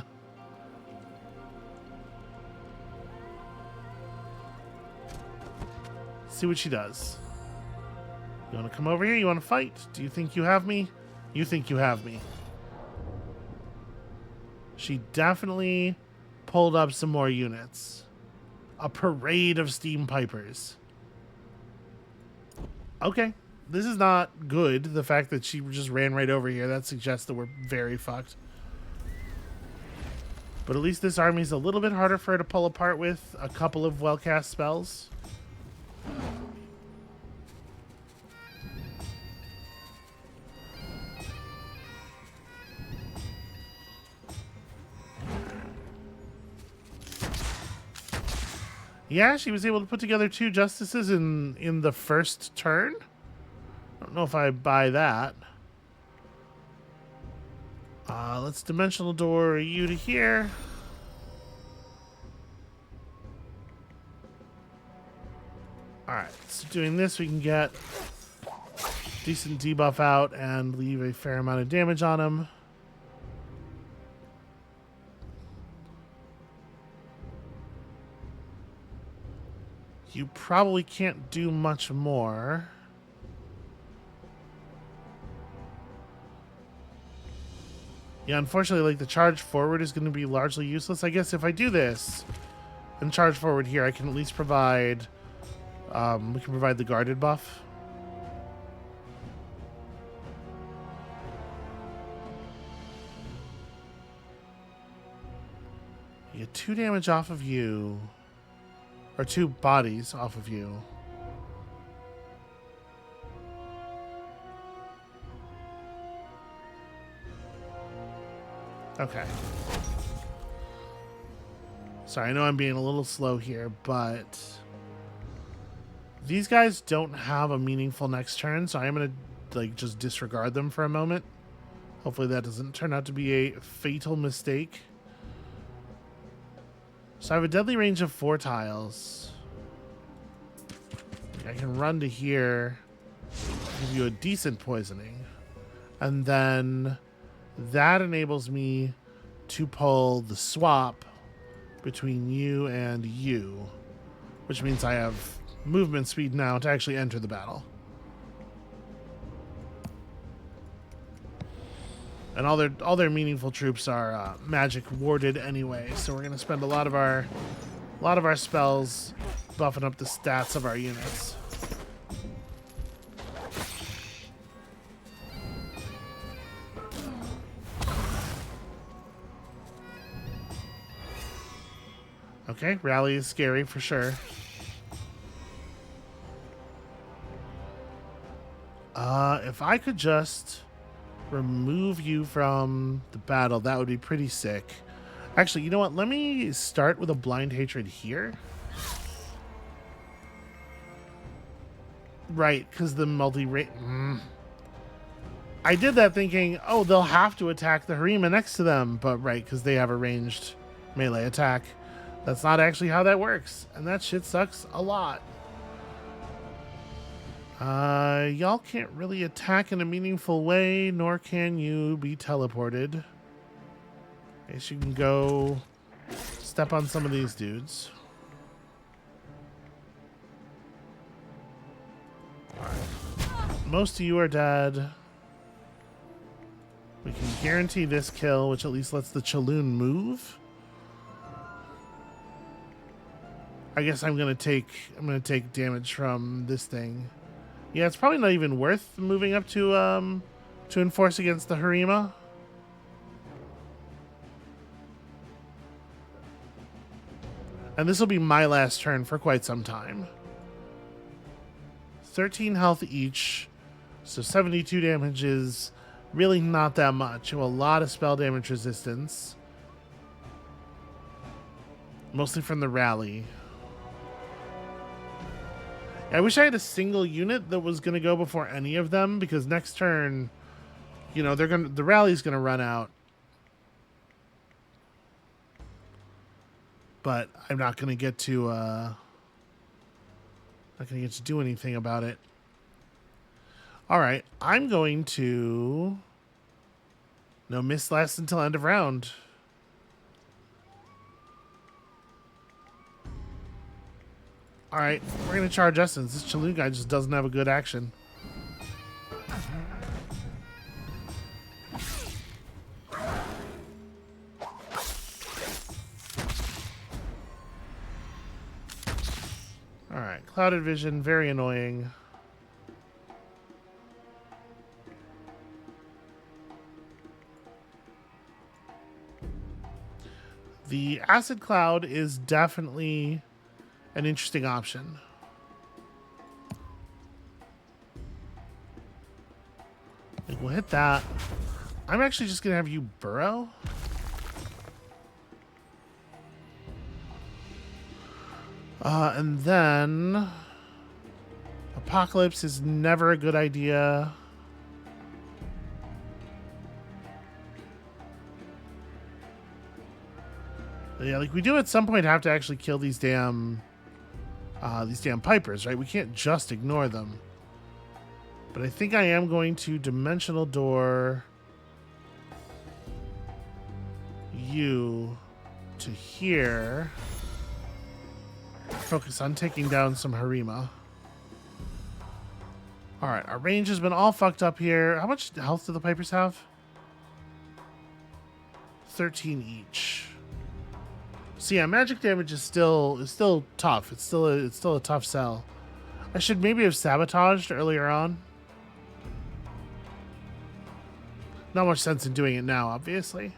Speaker 1: See what she does. You want to come over here? You want to fight? Do you think you have me? You think you have me. She definitely pulled up some more units. A parade of steam pipers. Okay. This is not good. The fact that she just ran right over here, that suggests that we're very fucked. But at least this army's a little bit harder for her to pull apart with a couple of well-cast spells. Yeah, she was able to put together 2 justices in the first turn. I don't know if I buy that. Let's dimensional door you to here. Alright, so doing this we can get decent debuff out and leave a fair amount of damage on him. You probably can't do much more. Yeah, unfortunately, like, the charge forward is going to be largely useless. I guess if I do this and charge forward here, I can at least provide... we can provide the guarded buff. You get 2 damage off of you. Or 2 bodies off of you. Okay. Sorry, I know I'm being a little slow here, but these guys don't have a meaningful next turn, so I'm going to like just disregard them for a moment. Hopefully that doesn't turn out to be a fatal mistake. So I have a deadly range of 4 tiles. I can run to here, give you a decent poisoning, and then that enables me to pull the swap between you and you, which means I have movement speed now to actually enter the battle. And all their meaningful troops are magic warded anyway, so we're gonna spend a lot of our spells buffing up the stats of our units. Okay, rally is scary for sure. If I could just remove you from the battle, that would be pretty sick. Actually, you know what? Let me start with a blind hatred here. Right, because the multi-rate... I did that thinking, oh, they'll have to attack the Harima next to them. But right, because they have a ranged melee attack. That's not actually how that works. And that shit sucks a lot. Y'all can't really attack in a meaningful way, nor can you be teleported. I guess you can go step on some of these dudes. Most of you are dead. We can guarantee this kill, which at least lets the Chaloon move. I guess I'm gonna take damage from this thing. Yeah, it's probably not even worth moving up to enforce against the Harima. And this will be my last turn for quite some time. 13 health each, so 72 damage is really not that much. You have a lot of spell damage resistance. Mostly from the rally. I wish I had a single unit that was going to go before any of them, because next turn, you know, the rally's going to run out. But I'm not going to get to do anything about it. All right, I'm going to miss lasts until end of round. All right, we're going to charge Essence. This Chaloon guy just doesn't have a good action. All right, Clouded Vision, very annoying. The Acid Cloud is definitely an interesting option. I think we'll hit that. I'm actually just going to have you burrow. And then Apocalypse is never a good idea. Yeah, like we do at some point have to actually kill these damn Pipers, right? We can't just ignore them. But I think I am going to Dimensional Door you to here. Focus on taking down some Harima. Alright, our range has been all fucked up here. How much health do the Pipers have? 13 each. So yeah, magic damage is still tough. It's still a tough sell. I should maybe have sabotaged earlier on. Not much sense in doing it now, obviously.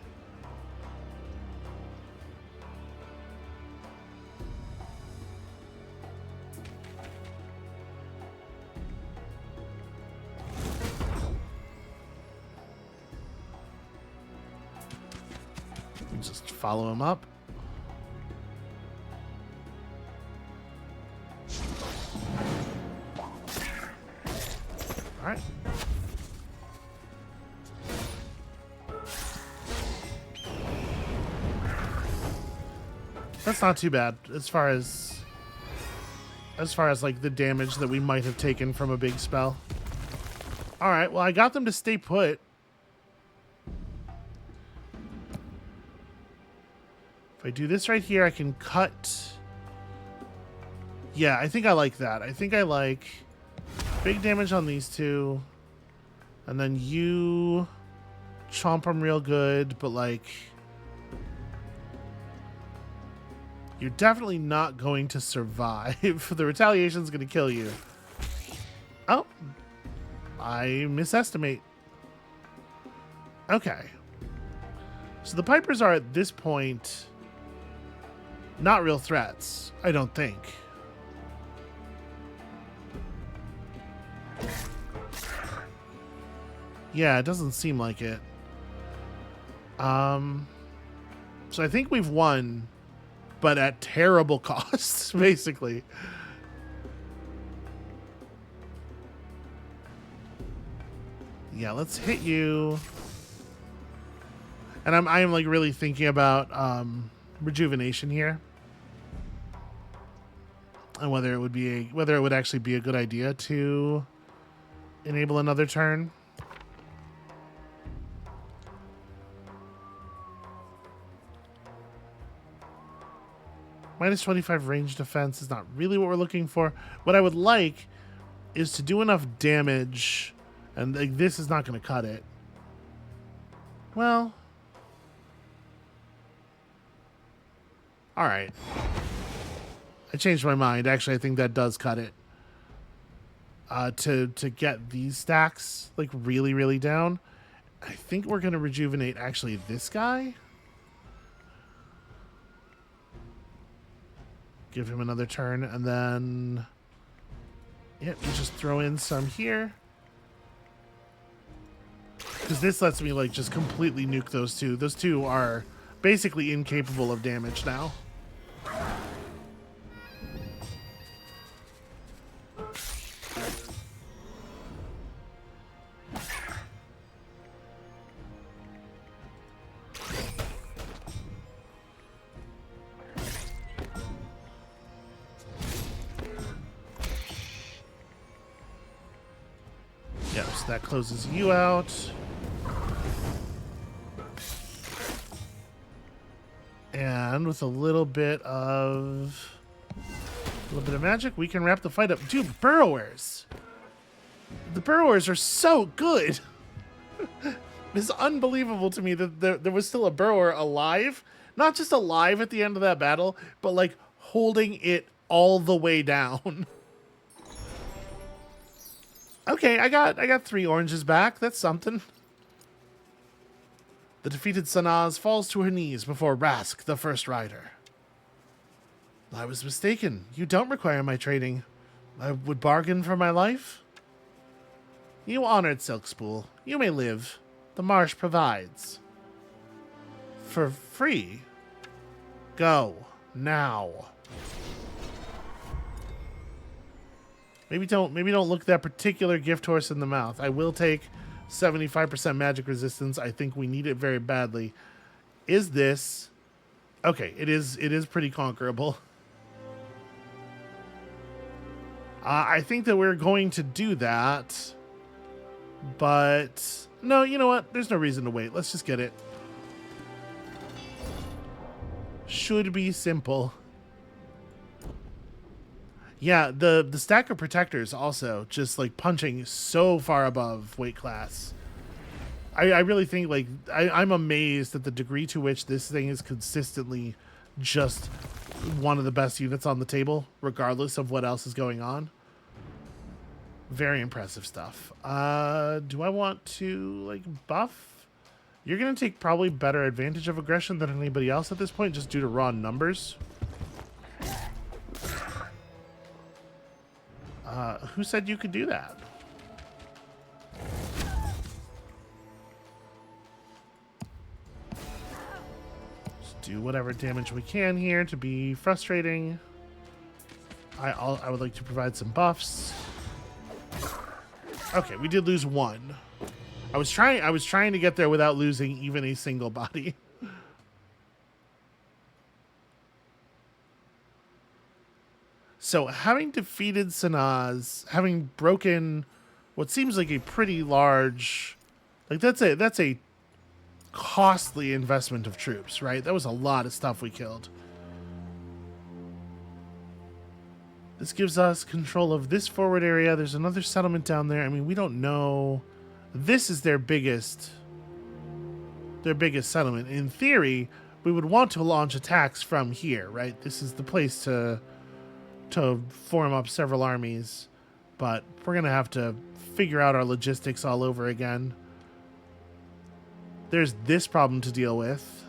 Speaker 1: Just follow him up. All right. That's not too bad as far as like the damage that we might have taken from a big spell. All right, well, I got them to stay put. If I do this right here, I can cut. Yeah, I think I like that. I think I like big damage on these two. And then you chomp them real good, but like you're definitely not going to survive. The retaliation's going to kill you. Oh, I misestimate. Okay. So the Pipers are at this point Not real threats, I don't think. Yeah, it doesn't seem like it. So I think we've won, but at terrible costs, basically. Yeah, let's hit you. And I'm like really thinking about rejuvenation here. And whether it would actually be a good idea to enable another turn. Minus 25 range defense is not really what we're looking for. What I would like is to do enough damage, and like, this is not going to cut it. Well, all right. I changed my mind. Actually, I think that does cut it. To get these stacks like really, really down, I think we're going to rejuvenate actually this guy. Give him another turn, and then we just throw in some here. Because this lets me like just completely nuke those two. Those two are basically incapable of damage now. Yeah, so that closes you out. And with a little bit of magic, we can wrap the fight up. Dude, burrowers. The burrowers are so good. It's unbelievable to me that there was still a burrower alive. Not just alive at the end of that battle, but like holding it all the way down. Okay, I got 3 oranges back. That's something. The defeated Sanaz falls to her knees before Rask, the first rider. I was mistaken. You don't require my trading. I would bargain for my life. You honored Silkspool. You may live. The marsh provides. For free. Go. Now. Maybe don't look that particular gift horse in the mouth. I will take 75% magic resistance. I think we need it very badly. Is this okay? It is pretty conquerable. I think that we're going to do that, but no, you know what? There's no reason to wait. Let's just get it. Should be simple. Yeah, the stack of protectors also just like punching so far above weight class. I really think like I'm amazed at the degree to which this thing is consistently just one of the best units on the table, regardless of what else is going on. Very impressive stuff. Do I want to like buff? You're gonna take probably better advantage of aggression than anybody else at this point, just due to raw numbers. Who said you could do that? Just do whatever damage we can here to be frustrating. I would like to provide some buffs. Okay, we did lose 1. I was trying to get there without losing even a single body. So, having defeated Sanaz, having broken what seems like a pretty large, like that's a costly investment of troops, right? That was a lot of stuff we killed. This gives us control of this forward area. There's another settlement down there. I mean, we don't know. This is their biggest settlement. In theory, we would want to launch attacks from here, right? This is the place to form up several armies, but we're gonna have to figure out our logistics all over again. There's this problem to deal with.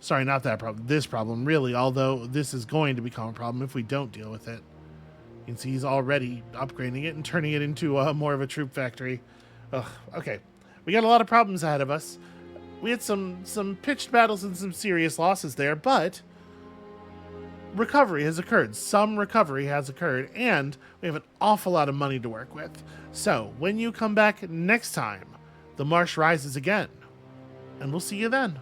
Speaker 1: Sorry, not that problem. This problem, really, although this is going to become a problem if we don't deal with it. You can see he's already upgrading it and turning it into more of a troop factory. Ugh, okay. We got a lot of problems ahead of us. We had some pitched battles and some serious losses there, but recovery has occurred. Some recovery has occurred, and we have an awful lot of money to work with. So, when you come back next time, the marsh rises again. And we'll see you then.